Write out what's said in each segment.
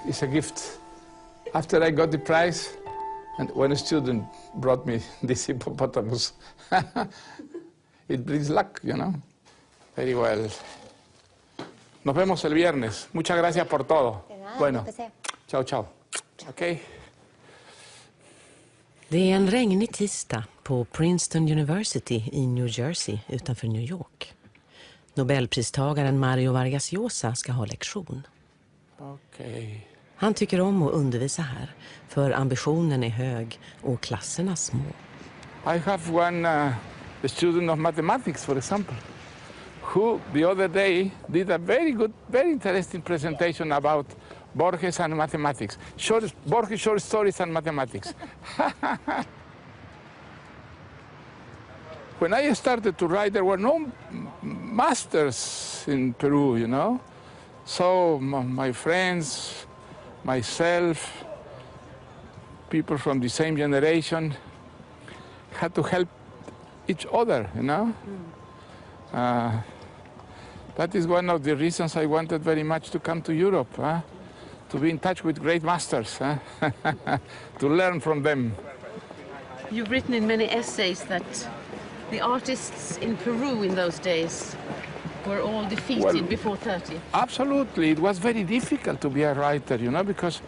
it's a gift. After I got the prize, and when a student brought me this hippopotamus, it brings luck, you know. Very well. Nos vemos el viernes. Muchas gracias por todo. Bueno, chao, chao. Okay. Det är en regnig tisdag på Princeton University i New Jersey utanför New York. Nobelpristagaren Mario Vargas Llosa ska ha lektion. Okay. Han tycker om att undervisa här, för ambitionen är hög och klasserna små. I have one student of mathematics, for example, who the other day did a very good, very interesting presentation about Borges and mathematics. Borges short stories and mathematics. When I started to write, there were no masters in Peru, you know. So my friends, myself, people from the same generation had to help each other, you know. That is one of the reasons I wanted very much to come to Europe, to be in touch with great masters, to learn from them. You've written in many essays that the artists in Peru in those days were all defeated before 30. Absolutely. It was very difficult to be a writer, you know, because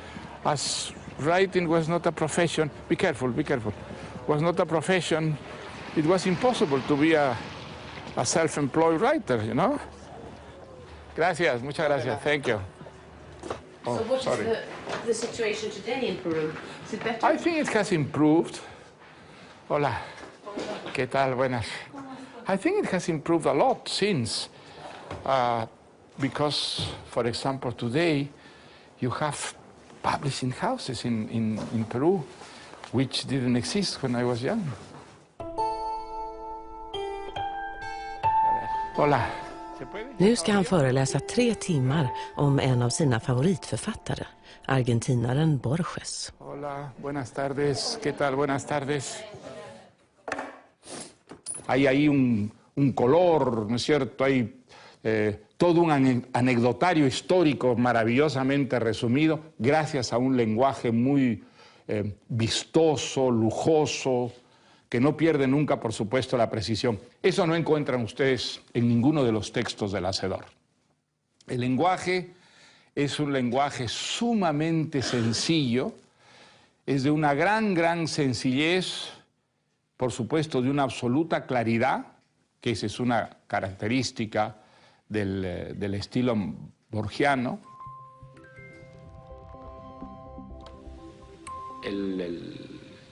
as writing was not a profession, be careful, was not a profession, it was impossible to be a self-employed writer, you know. Gracias, muchas gracias, thank you. Oh, so what is the situation today in Peru? Is it better? I think it has improved. Hola. ¿Qué tal? Buenas. I think it has improved a lot since, because, for example, today you have publishing houses in Peru, which didn't exist when I was young. Hola. Nu ska han föreläsa 3 timmar om en av sina favoritförfattare, argentinaren Borges. Hola, buenas tardes. ¿Qué tal? Buenas tardes. Hay ahí un color, ¿no es cierto? Hay todo un anecdotario histórico maravillosamente resumido, gracias a un lenguaje muy vistoso, lujoso, que no pierde nunca, por supuesto, la precisión. Eso no encuentran ustedes en ninguno de los textos del Hacedor. El lenguaje es un lenguaje sumamente sencillo, es de una gran sencillez, por supuesto, de una absoluta claridad, que esa es una característica del estilo borgiano.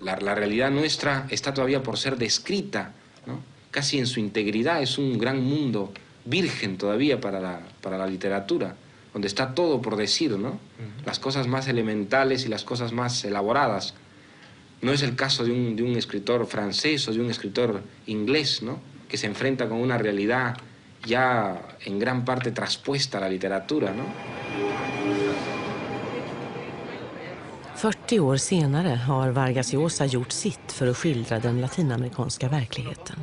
La realidad nuestra está todavía por ser descrita, ¿no? Casi en su integridad. Es un gran mundo virgen todavía para la literatura, donde está todo por decir, ¿no? Las cosas más elementales y las cosas más elaboradas. No es el caso de un escritor francés o de un escritor inglés, ¿no? Que se enfrenta con una realidad ya en gran parte traspuesta a la literatura, ¿no? 40 år senare har Vargas Llosa gjort sitt för att skildra den latinamerikanska verkligheten.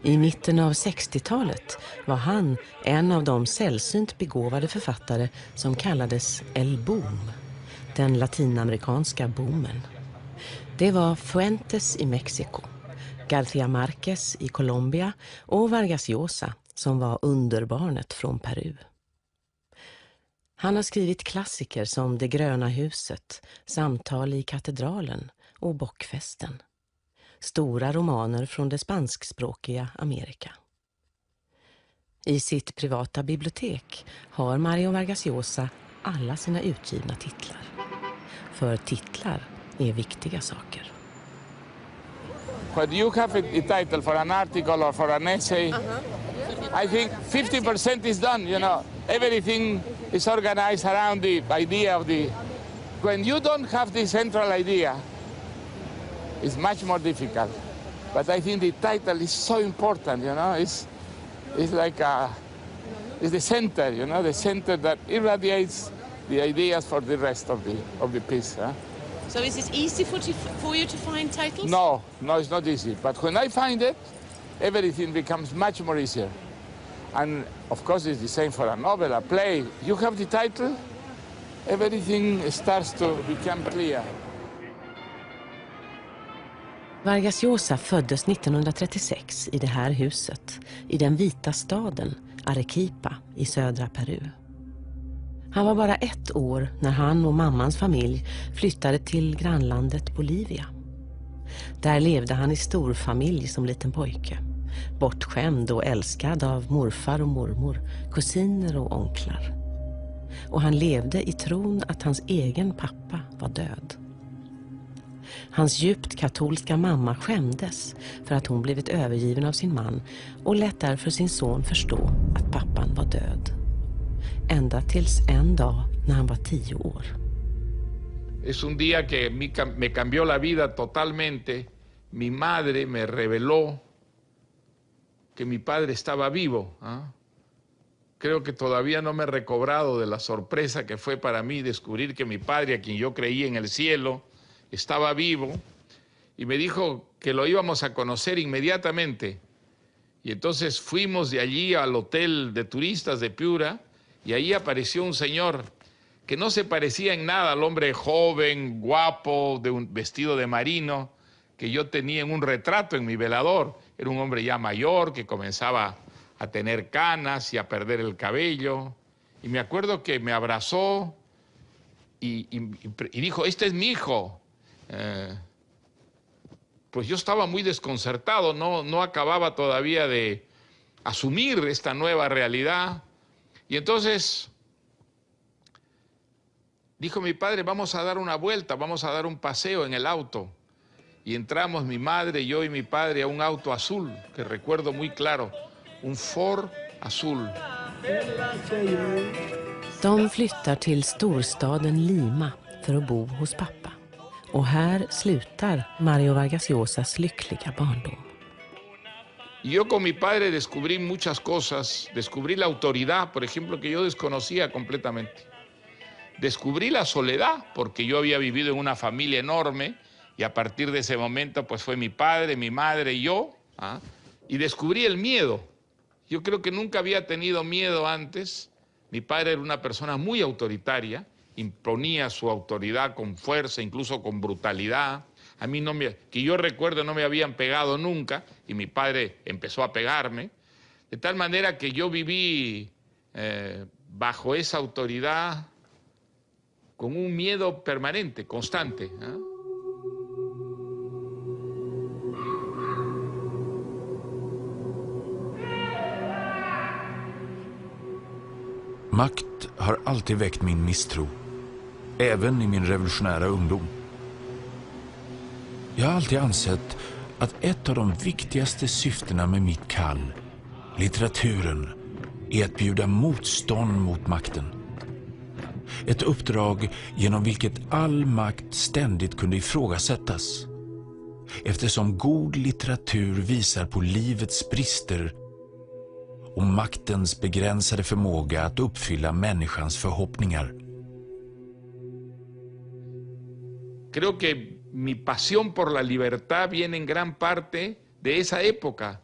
I mitten av 60-talet var han en av de sällsynt begåvade författare som kallades El Boom, den latinamerikanska boomen. Det var Fuentes i Mexiko, García Márquez i Colombia och Vargas Llosa som var underbarnet från Peru. Han har skrivit klassiker som Det gröna huset, Samtal i katedralen och Bockfesten. Stora romaner från det spanskspråkiga Amerika. I sitt privata bibliotek har Mario Vargas Llosa alla sina utgivna titlar. För titlar är viktiga saker. When you have a title for an article or for an essay, I think 50% is done, you know. Everything is organized around the idea of the... When you don't have the central idea, it's much more difficult. But I think the title is so important, you know. It's like it's the center, you know, the center that irradiates the ideas for the rest of the piece. Huh? So is it easy for you to find titles? No, it's not easy. But when I find it, everything becomes much more easier. And of course, it's the same for a novel, a play. You have the title, everything starts to become clear. Vargas Llosa föddes 1936 i det här huset, i den vita staden Arequipa i södra Peru. Han var bara 1 år när han och mammans familj flyttade till grannlandet Bolivia. Där levde han i storfamilj som liten pojke, bortskämd och älskad av morfar och mormor, kusiner och onklar. Och han levde i tron att hans egen pappa var död. Hans djupt katolska mamma skämdes för att hon blivit övergiven av sin man och lät därför sin son förstå att pappan var död. Ända tills en dag när han var 10 år. Es un día que me cambió la vida totalmente. Mi madre me reveló que mi padre estaba vivo. Creo que todavía no me he recobrado de la sorpresa que fue para mí descubrir que mi padre, a quien yo creía en el cielo, estaba vivo, y me dijo que lo íbamos a conocer inmediatamente. Y entonces fuimos de allí al hotel de turistas de Piura, y ahí apareció un señor que no se parecía en nada al hombre joven, guapo, de un vestido de marino, que yo tenía en un retrato en mi velador. Era un hombre ya mayor que comenzaba a tener canas y a perder el cabello. Y me acuerdo que me abrazó y dijo, este es mi hijo. Pues yo estaba muy desconcertado, no acababa todavía de asumir esta nueva realidad. Y entonces dijo mi padre, vamos a dar una vuelta, vamos a dar un paseo en el auto. Y entramos mi madre, yo y mi padre a un auto azul, que recuerdo muy claro, un Ford azul. De flyttar till storstaden Lima för att bo hos pappa. Och här slutar Mario Vargas Llosas lyckliga barndom. Yo con mi padre descubrí muchas cosas. Descubrí la autoridad, por ejemplo, que yo desconocía completamente. Descubrí la soledad, porque yo había vivido en una familia enorme y a partir de ese momento pues fue mi padre, mi madre y yo. Y descubrí el miedo. Yo creo que nunca había tenido miedo antes. Mi padre era una persona muy autoritaria, imponía su autoridad con fuerza, incluso con brutalidad. A mí, que yo recuerdo, no me habían pegado nunca y mi padre empezó a pegarme. De tal manera que yo viví bajo esa autoridad con un miedo permanente, constante. Makt har alltid väckt min misstro, även i min revolutionära ungdom. Jag har alltid ansett att ett av de viktigaste syftena med mitt kall, litteraturen, är att bjuda motstånd mot makten. Ett uppdrag genom vilket all makt ständigt kunde ifrågasättas. Eftersom god litteratur visar på livets brister och maktens begränsade förmåga att uppfylla människans förhoppningar. Creo que mi pasión por la libertad viene en gran parte de esa época.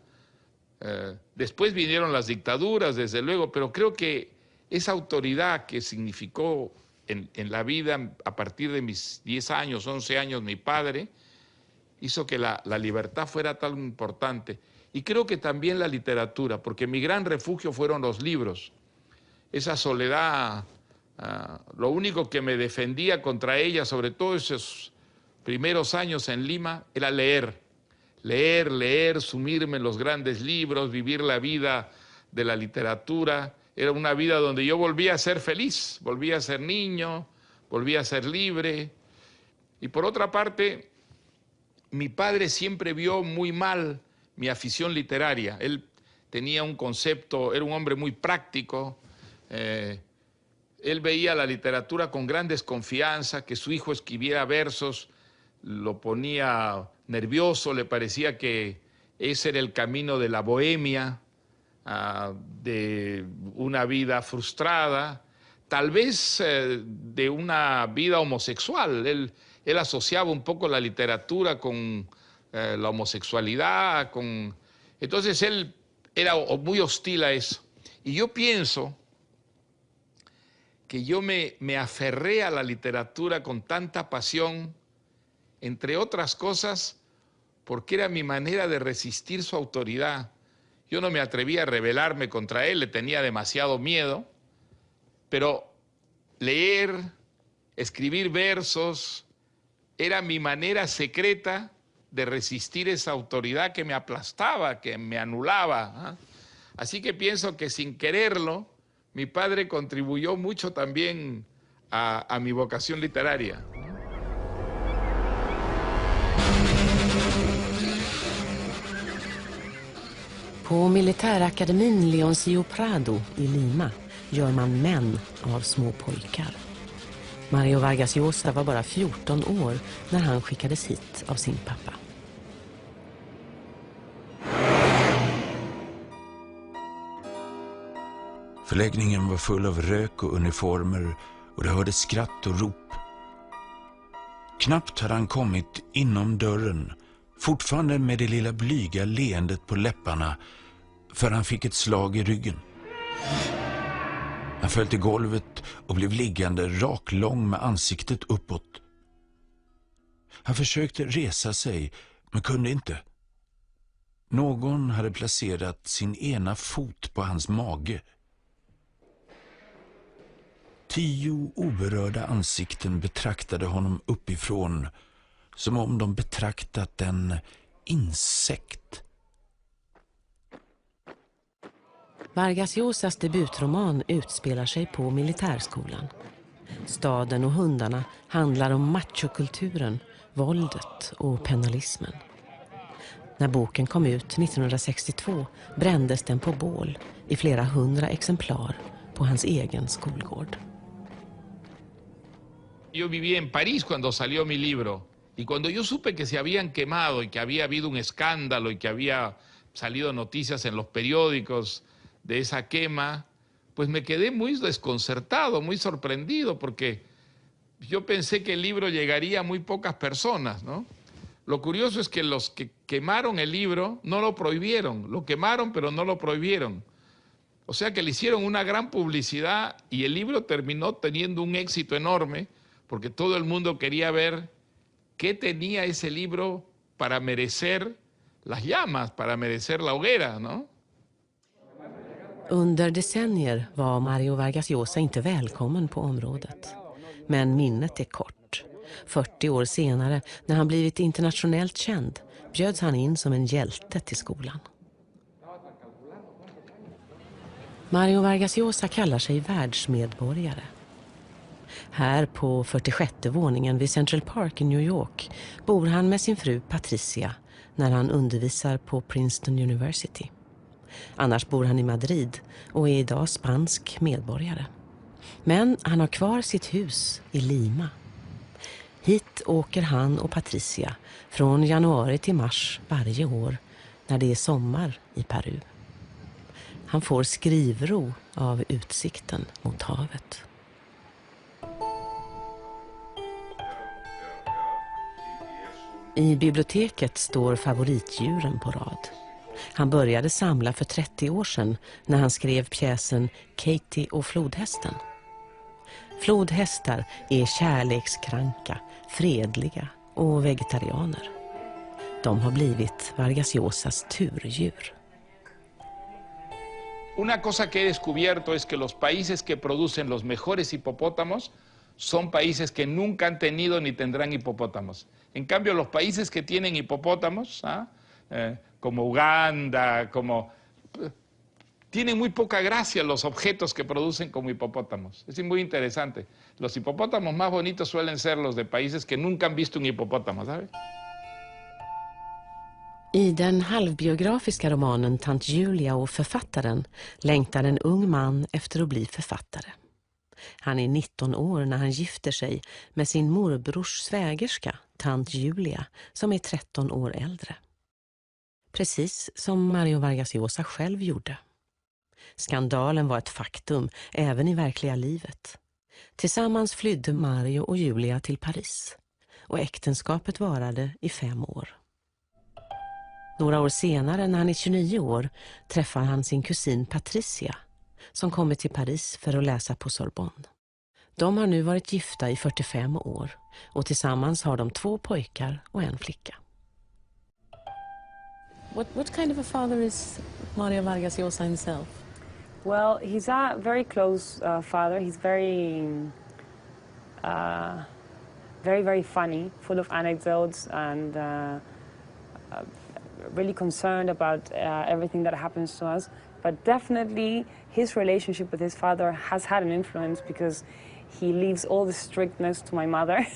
Después vinieron las dictaduras, desde luego, pero creo que esa autoridad que significó en la vida a partir de mis 10 años, 11 años, mi padre, hizo que la libertad fuera tan importante. Y creo que también la literatura, porque mi gran refugio fueron los libros. Esa soledad, lo único que me defendía contra ella, sobre todo esos primeros años en Lima, era leer. Leer, sumirme en los grandes libros, vivir la vida de la literatura. Era una vida donde yo volvía a ser feliz, volvía a ser niño, volvía a ser libre. Y por otra parte, mi padre siempre vio muy mal mi afición literaria. Él tenía un concepto, era un hombre muy práctico. Él veía la literatura con gran desconfianza, que su hijo escribiera versos, lo ponía nervioso, le parecía que ese era el camino de la bohemia, de una vida frustrada, tal vez de una vida homosexual. Él asociaba un poco la literatura con la homosexualidad, entonces él era muy hostil a eso. Y yo pienso que yo me aferré a la literatura con tanta pasión, entre otras cosas, porque era mi manera de resistir su autoridad. Yo no me atrevía a rebelarme contra él, le tenía demasiado miedo, pero leer, escribir versos, era mi manera secreta de resistir esa autoridad que me aplastaba, que me anulaba. Así que pienso que sin quererlo, mi padre contribuyó mucho también a mi vocación literaria. På militärakademin Leoncio Prado i Lima gör man män av små pojkar. Mario Vargas Llosa var bara 14 år när han skickades hit av sin pappa. Förläggningen var full av rök och uniformer och det hördes skratt och rop. Knappt hade han kommit inom dörren, fortfarande med det lilla blyga leendet på läpparna, för han fick ett slag i ryggen. Han föll till golvet och blev liggande raklång med ansiktet uppåt. Han försökte resa sig, men kunde inte. Någon hade placerat sin ena fot på hans mage. 10 oberörda ansikten betraktade honom uppifrån, som om de betraktat en insekt. Vargas Llosas debutroman utspelar sig på militärskolan. Staden och hundarna handlar om machokulturen, våldet och penalismen. När boken kom ut 1962 brändes den på bål i flera 100 exemplar på hans egen skolgård. Yo vivía en París cuando salió mi libro, y cuando yo supe que se habían quemado y que había habido un escándalo y que había salido noticias en los periódicos de esa quema, pues me quedé muy desconcertado, muy sorprendido, porque yo pensé que el libro llegaría a muy pocas personas, ¿no? Lo curioso es que los que quemaron el libro no lo prohibieron, lo quemaron pero no lo prohibieron. O sea que le hicieron una gran publicidad y el libro terminó teniendo un éxito enorme, porque todo el mundo quería ver qué tenía ese libro para merecer las llamas, para merecer la hoguera, ¿no? Under decennier var Mario Vargas Llosa inte välkommen på området. Men minnet är kort. 40 år senare, när han blivit internationellt känd, bjöds han in som en hjälte till skolan. Mario Vargas Llosa kallar sig världsmedborgare. Här på 46:e våningen vid Central Park i New York bor han med sin fru Patricia när han undervisar på Princeton University. Annars bor han i Madrid och är idag spansk medborgare. Men han har kvar sitt hus i Lima. Hit åker han och Patricia från januari till mars varje år när det är sommar i Peru. Han får skrivro av utsikten mot havet. I biblioteket står favoritdjuren på rad. Han började samla för 30 år sedan när han skrev pjäsen Katie och flodhästen. Flodhästar är kärlekskranka, fredliga och vegetarianer. De har blivit Vargas Llosas turdjur. Una cosa que he descubierto es que los países que producen los mejores hipopótamos son países que nunca han tenido ni tendrán hipopótamos. En cambio, los países que tienen hipopótamos, como Uganda, tienen muy poca gracia los objetos que producen como hipopótamos. Es muy interesante. Los hipopótamos más bonitos suelen ser los de países que nunca han visto un hipopótamo, ¿sabes? I den halvbiografiska romanen Tant Julia och författaren längtar en ung man efter att bli författare. Han är 19 år när han gifter sig med sin morbrors svägerska, Tant Julia, som är 13 år äldre. Precis som Mario Vargas Llosa själv gjorde. Skandalen var ett faktum även i verkliga livet. Tillsammans flydde Mario och Julia till Paris och äktenskapet varade i 5 år. Några år senare, när han är 29 år, träffar han sin kusin Patricia som kommer till Paris för att läsa på Sorbonne. De har nu varit gifta i 45 år och tillsammans har de 2 pojkar och en flicka. What kind of a father is Mario Vargas Llosa himself? Well, he's a very close father. He's very funny, full of anecdotes, and really concerned about everything that happens to us. But definitely his relationship with his father has had an influence, because he leaves all the strictness to my mother.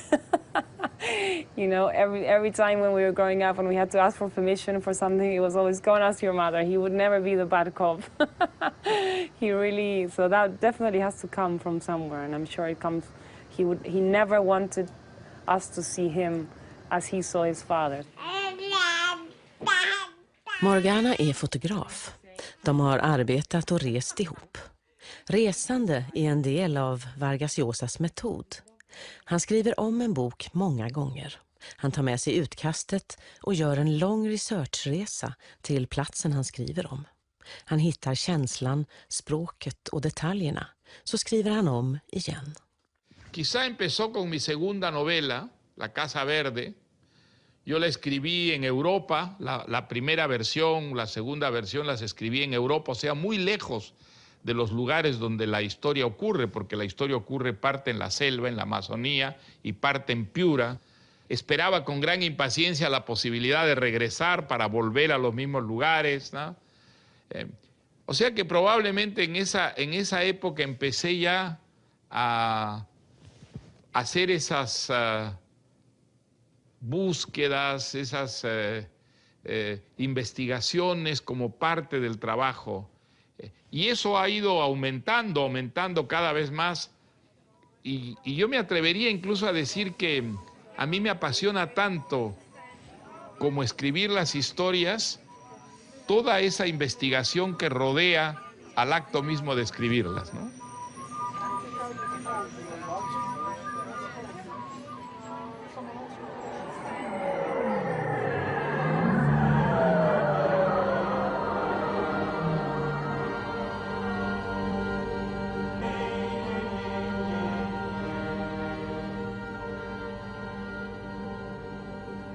You know, every time when we were growing up and we had to ask for permission for something, it was always, go and ask your mother. He would never be the bad cop. So that definitely has to come from somewhere, and I'm sure it comes. He never wanted us to see him as he saw his father. Morgana är fotograf. De har arbetat och rest ihop. Resande är en del av Vargas Llosas metod. Han skriver om en bok många gånger. Han tar med sig utkastet och gör en lång researchresa till platsen han skriver om. Han hittar känslan, språket och detaljerna. Så skriver han om igen. Quizá empezó con mi segunda novela, La Casa Verde. Yo la escribí en Europa, la primera versión, la segunda versión las escribí en Europa, o sea, muy lejos de los lugares donde la historia ocurre, porque la historia ocurre parte en la selva, en la Amazonía, y parte en Piura. Esperaba con gran impaciencia la posibilidad de regresar para volver a los mismos lugares, ¿no? O sea que probablemente en esa época empecé ya a hacer esas búsquedas, esas investigaciones como parte del trabajo. Y eso ha ido aumentando cada vez más. Y yo me atrevería incluso a decir que a mí me apasiona tanto como escribir las historias, toda esa investigación que rodea al acto mismo de escribirlas, ¿no?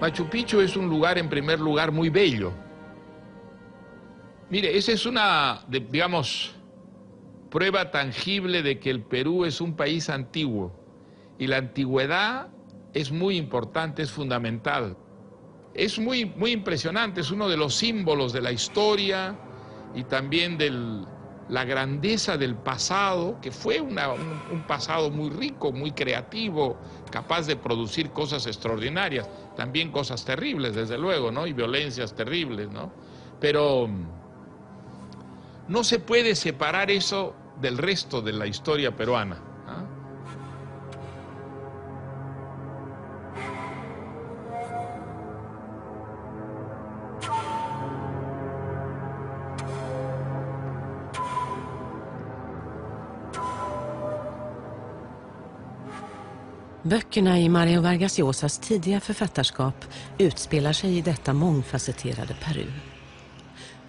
Machu Picchu es un lugar, en primer lugar, muy bello. Mire, esa es una, digamos, prueba tangible de que el Perú es un país antiguo. Y la antigüedad es muy importante, es fundamental. Es muy impresionante, es uno de los símbolos de la historia y también de la grandeza del pasado, que fue un pasado muy rico, muy creativo, capaz de producir cosas extraordinarias, también cosas terribles, desde luego, ¿no? Y violencias terribles, ¿no? Pero no se puede separar eso del resto de la historia peruana, ¿ah? Böckerna i Mario Vargas Llosas tidiga författarskap utspelar sig i detta mångfacetterade Peru.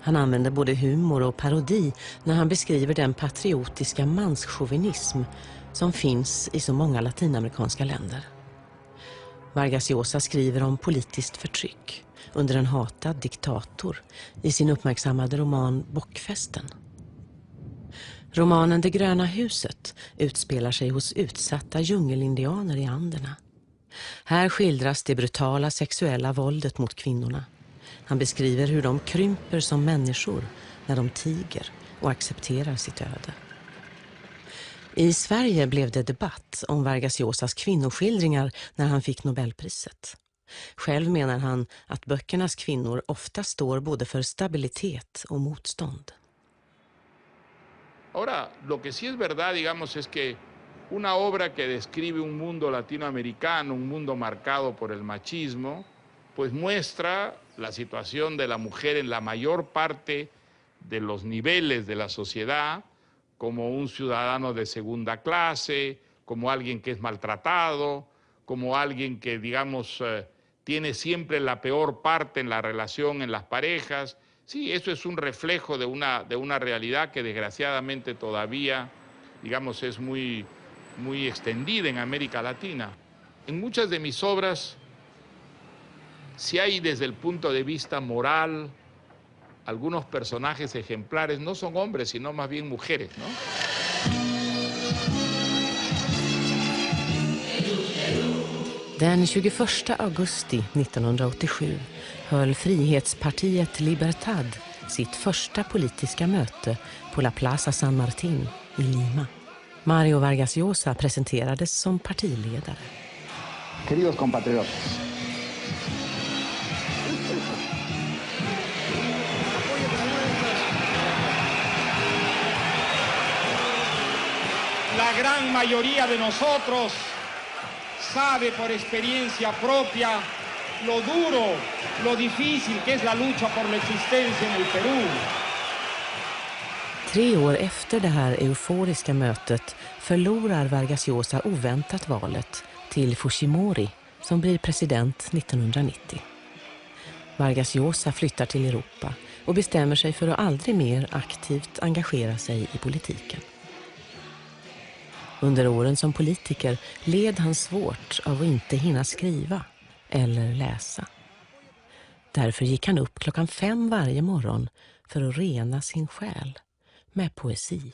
Han använder både humor och parodi när han beskriver den patriotiska manschauvinism som finns i så många latinamerikanska länder. Vargas Llosa skriver om politiskt förtryck under en hatad diktator i sin uppmärksammade roman Bockfesten. Romanen Det gröna huset utspelar sig hos utsatta djungelindianer i Anderna. Här skildras det brutala sexuella våldet mot kvinnorna. Han beskriver hur de krymper som människor när de tiger och accepterar sitt öde. I Sverige blev det debatt om Vargas Llosas kvinnoskildringar när han fick Nobelpriset. Själv menar han att böckernas kvinnor ofta står både för stabilitet och motstånd. Ahora, lo que sí es verdad, digamos, es que una obra que describe un mundo latinoamericano, un mundo marcado por el machismo, pues muestra la situación de la mujer en la mayor parte de los niveles de la sociedad, como un ciudadano de segunda clase, como alguien que es maltratado, como alguien que, digamos, tiene siempre la peor parte en la relación, en las parejas. Sí, eso es un reflejo de una realidad que desgraciadamente todavía, digamos, es muy muy extendida en América Latina. En muchas de mis obras, si hay desde el punto de vista moral, algunos personajes ejemplares, no son hombres, sino más bien mujeres, ¿no? Den 21 augusti 1987 höll Frihetspartiet Libertad sitt första politiska möte på La Plaza San Martín i Lima. Mario Vargas Llosa presenterades som partiledare. Queridos compatriotas, La gran mayoría de nosotros sabe por experiencia propia lo duro, lo difícil que es la lucha por la existencia en el Perú. 3 år efter det här euforiska mötet förlorar Vargas Llosa oväntat valet till Fujimori som blir president 1990. Vargas Llosa flyttar till Europa och bestämmer sig för att aldrig mer aktivt engagera sig i politiken. Under åren som politiker led han svårt av att inte hinna skriva eller läsa. Därför gick han upp 5:00 varje morgon för att rena sin själ med poesi.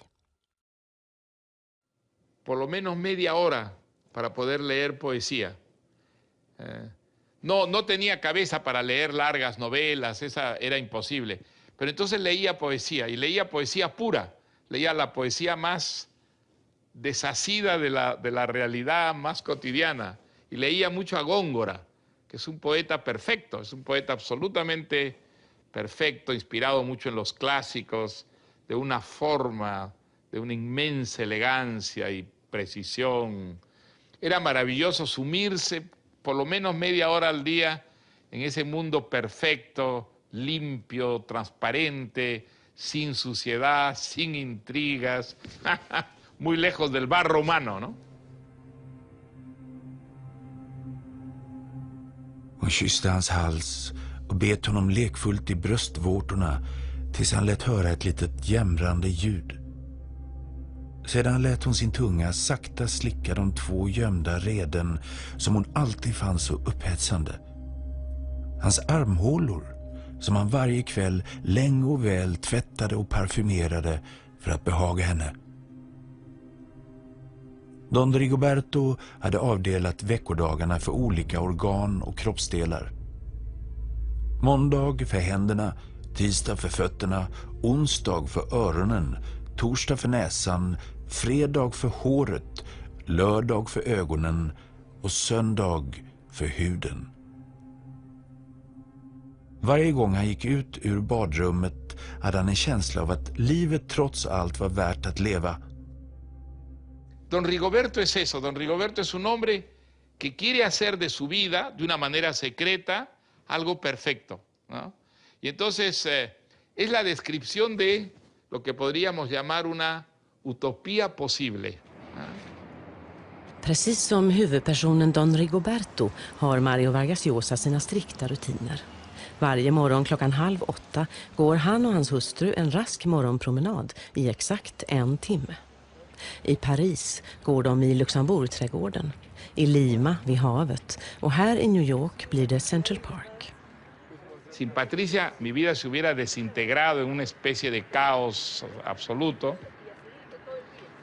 Por lo menos media hora para poder leer poesía. No tenía cabeza para leer largas novelas, esa era imposible. Pero entonces leía poesía, y leía poesía pura. Leía la poesía más desasida de la realidad más cotidiana. Y leía mucho a Góngora, que es un poeta perfecto, es un poeta absolutamente perfecto, inspirado mucho en los clásicos, de una forma, de una inmensa elegancia y precisión. Era maravilloso sumirse por lo menos media hora al día en ese mundo perfecto, limpio, transparente, sin suciedad, sin intrigas, muy lejos del barro humano, ¿no? Hon kysste hans hals och bet honom lekfullt i bröstvårtorna tills han lät höra ett litet jämrande ljud. Sedan lät hon sin tunga sakta slicka de 2 gömda reden som hon alltid fann så upphetsande. Hans armhålor som han varje kväll länge och väl tvättade och parfymerade för att behaga henne. Don Rigoberto hade avdelat veckodagarna för olika organ och kroppsdelar. Måndag för händerna, tisdag för fötterna, onsdag för öronen, torsdag för näsan, fredag för håret, lördag för ögonen och söndag för huden. Varje gång han gick ut ur badrummet hade han en känsla av att livet trots allt var värt att leva. Don Rigoberto es eso, don Rigoberto es un hombre que quiere hacer de su vida, de una manera secreta, algo perfecto, ¿no? Y entonces es la descripción de lo que podríamos llamar una utopía posible. Precis som huvudpersonen Don Rigoberto har Mario Vargas Llosa sina strikta rutiner. Varje morgon 7:30 går han och hans hustru en rask morgonpromenad i exakt 1 timme. I Paris går de i Luxemburgträdgården, i Lima vid havet och här i New York blir det Central Park. Sin Patricia mi vida se hubiera desintegrado en una especie de caos absoluto.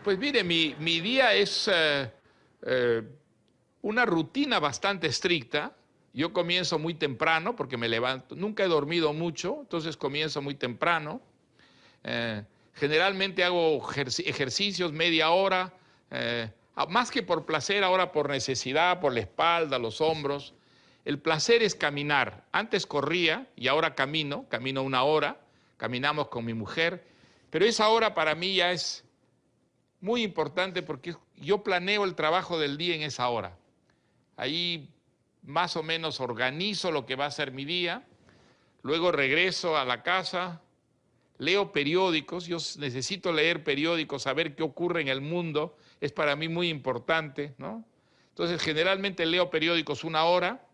Pues mire, mi día es una rutina bastante estricta. Yo comienzo muy temprano porque me levanto, nunca he dormido mucho, entonces comienzo muy temprano. Generalmente hago ejercicios media hora, más que por placer, ahora por necesidad, por la espalda, los hombros. El placer es caminar. Antes corría y ahora camino 1 hora, caminamos con mi mujer, pero esa hora para mí ya es muy importante porque yo planeo el trabajo del día en esa hora. Ahí más o menos organizo lo que va a ser mi día, luego regreso a la casa, leo periódicos, yo necesito leer periódicos, saber qué ocurre en el mundo, es para mí muy importante, ¿no? Entonces generalmente leo periódicos 1 hora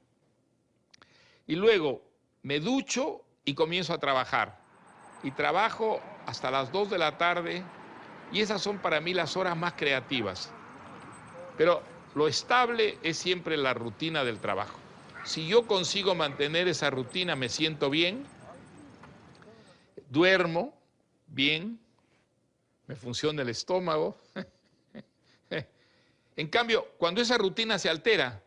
y luego me ducho y comienzo a trabajar. Y trabajo hasta las 2 de la tarde y esas son para mí las horas más creativas. Pero lo estable es siempre la rutina del trabajo. Si yo consigo mantener esa rutina, me siento bien, duermo bien, me funciona el estómago. En cambio, cuando esa rutina se altera,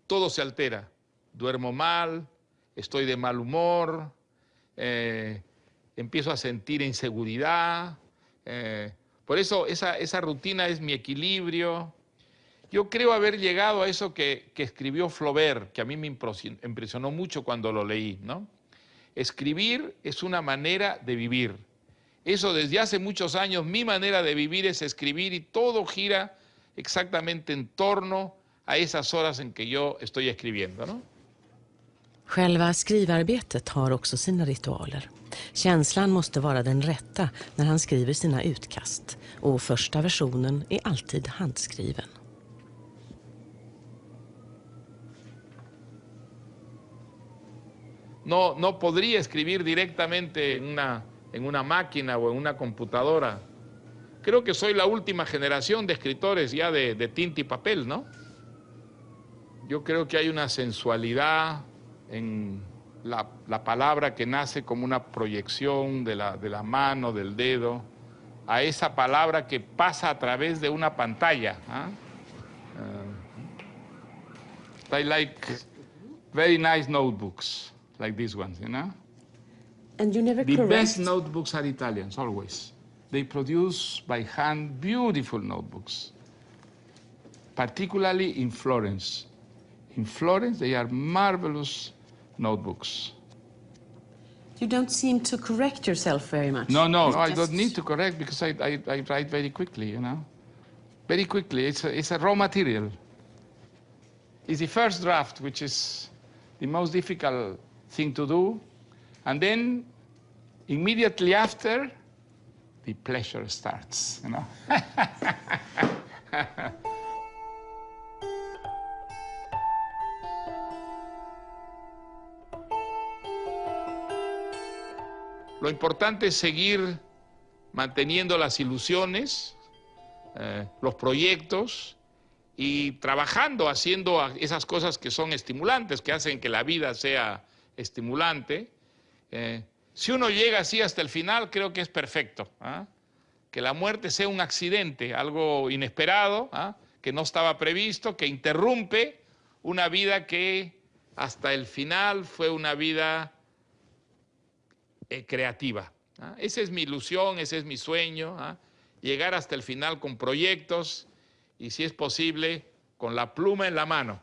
todo se altera. Duermo mal, estoy de mal humor, empiezo a sentir inseguridad. Por eso esa rutina es mi equilibrio. Yo creo haber llegado a eso que escribió Flaubert, que a mí me impresionó mucho cuando lo leí, ¿no? Escribir es una manera de vivir. Eso desde hace muchos años, mi manera de vivir es escribir y todo gira exactamente en torno a esas horas en que yo estoy escribiendo, ¿no? Själva skrivarbetet har också sina ritualer. Känslan måste vara den rätta när han skriver sina utkast. Och första versionen är alltid handskriven. No podría escribir directamente en una máquina o en una computadora. Creo que soy la última generación de escritores ya de tinta y papel, ¿no? Yo creo que hay una sensualidad en la palabra que nace como una proyección de la mano, del dedo, a esa palabra que pasa a través de una pantalla. I like very nice notebooks, like these ones, you know? And you never The correct? best notebooks are Italians, always. They produce by hand beautiful notebooks, particularly in Florence. In Florence, they are marvelous notebooks. You don't seem to correct yourself very much. No, I don't need to correct because I write very quickly, you know? Very quickly. It's a raw material. It's the first draft, which is the most difficult thing to do. And then, immediately after, the pleasure starts, you know? Lo importante es seguir manteniendo las ilusiones, los proyectos y trabajando, haciendo esas cosas que son estimulantes, que hacen que la vida sea estimulante. Si uno llega así hasta el final, creo que es perfecto. Que la muerte sea un accidente, algo inesperado, que no estaba previsto, que interrumpe una vida que hasta el final fue una vida creativa. Esa es mi ilusión, ese es mi sueño, llegar hasta el final con proyectos y, si es posible, con la pluma en la mano.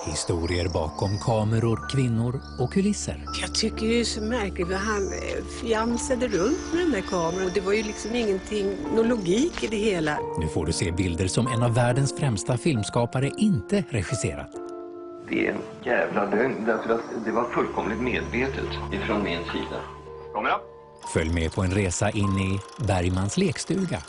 Historier bakom kameror, kvinnor och kulisser. Jag tycker det är så märkligt för han fjamsade runt med den där kameran och det var ju liksom någon logik i det hela. Nu får du se bilder som en av världens främsta filmskapare inte regisserat. Det är en jävla lögn därför att det var fullkomligt medvetet ifrån min sida. Kommer jag? Följ med på en resa in i Bergmans lekstuga.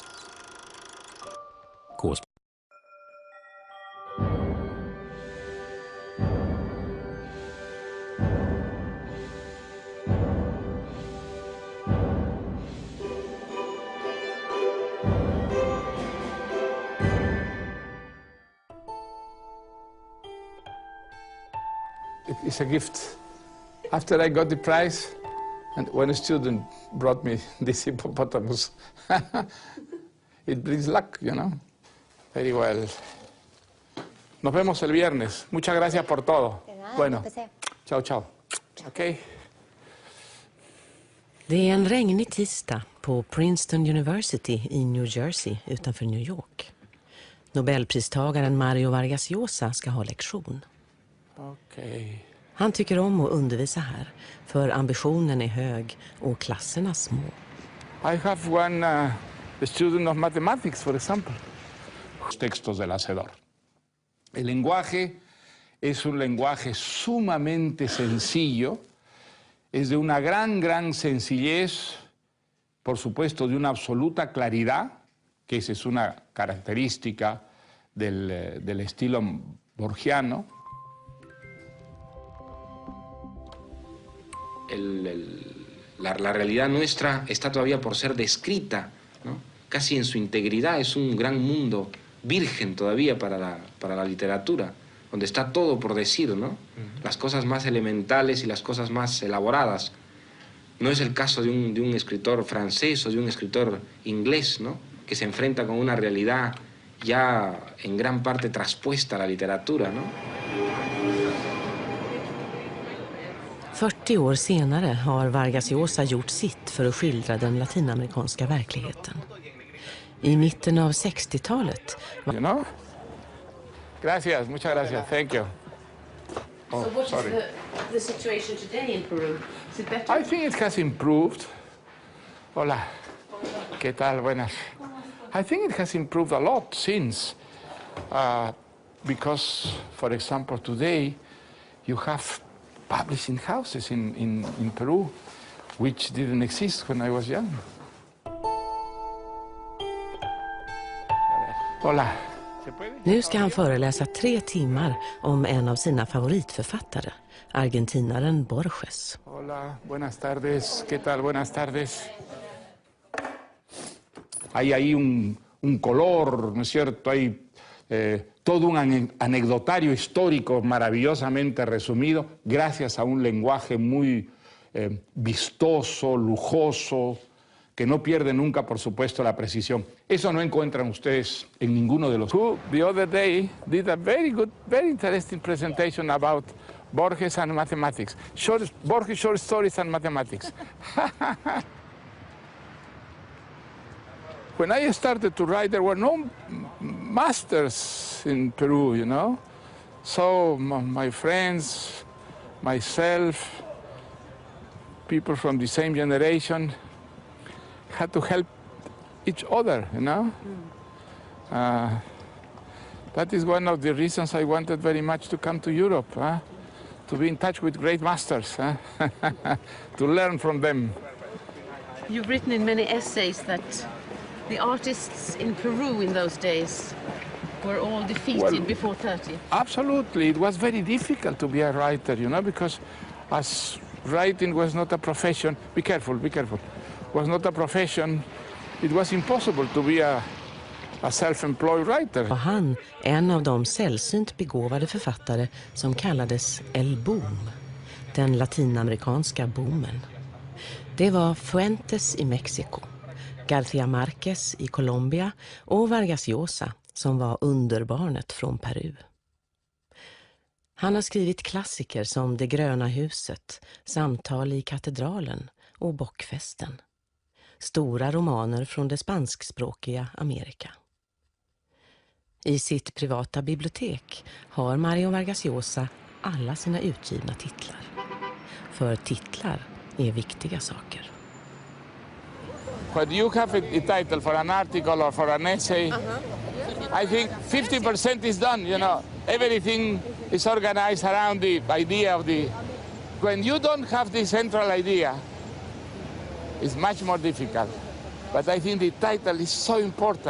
It's a gift. After I got the prize, and when a student brought me this hippopotamus, it brings luck, you know. Very well. Nos vemos el viernes. Muchas gracias por todo. Bueno, chao, chao. Okay. Det är en regnig tisdag på Princeton University i New Jersey utanför New York. Nobelpristagaren Mario Vargas Llosa ska ha lektion. Okay. Han tycker om att undervisa här, för ambitionen är hög och klasserna små. I have one student of mathematics, for example. Textos del Hacedor. El lenguaje es un lenguaje sumamente sencillo, es de una gran sencillez, por supuesto de una absoluta claridad, que esa es una característica del estilo borgiano. La realidad nuestra está todavía por ser descrita, ¿no? Casi en su integridad. Es un gran mundo virgen todavía para la literatura, donde está todo por decir, ¿no? Las cosas más elementales y las cosas más elaboradas. No es el caso de un escritor francés o de un escritor inglés, ¿no? Que se enfrenta con una realidad ya en gran parte traspuesta a la literatura, ¿no? 40 år senare har Vargas Llosa gjort sitt för att skildra den latinamerikanska verkligheten. I mitten av 60-talet... You know? Gracias, muchas gracias, thank you. Oh, So what sorry. is the situation today in Peru? Is it better? I think it has improved. Hola, ¿qué tal? Buenas. I think it has improved a lot since, because, for example, today you have publishing houses in Peru, which didn't exist when I was young. Hola. Nu ska han föreläsa 3 timmar om en av sina favoritförfattare, argentinaren Borges. Hola, buenas tardes. ¿Qué tal? Buenas tardes. Hay ahí un color, ¿no es cierto? Hay todo un anecdotario histórico maravillosamente resumido, gracias a un lenguaje muy vistoso, lujoso, que no pierde nunca, por supuesto, la precisión. Eso no encuentran ustedes en ninguno de los... Who, the other day, did a very interesting presentation about Borges and mathematics. Borges short stories and mathematics. When I started to write, there were no masters in Peru, you know. So my friends, myself, people from the same generation had to help each other, you know. That is one of the reasons I wanted very much to come to Europe, to be in touch with great masters, to learn from them. You've written in many essays that the artists in Peru in those days were all defeated before 30. Absolutely. It was very difficult to be a writer, you know, because as writing was not a profession, be careful, was not a profession, it was impossible to be a self-employed writer. Och han, en av de sällsynt begåvade författare som kallades El Boom, den latinamerikanska boomen. Det var Fuentes i Mexiko, García Márquez i Colombia och Vargas Llosa som var underbarnet från Peru. Han har skrivit klassiker som Det gröna huset, Samtal i katedralen och Bockfesten. Stora romaner från det spanskspråkiga Amerika. I sitt privata bibliotek har Mario Vargas Llosa alla sina utgivna titlar. För titlar är viktiga saker. When you have a title for an article or for an essay, I think 50% is done, you know. Everything is organized around the idea of the... When you don't have the central idea, it's much more difficult. But I think the title is so important.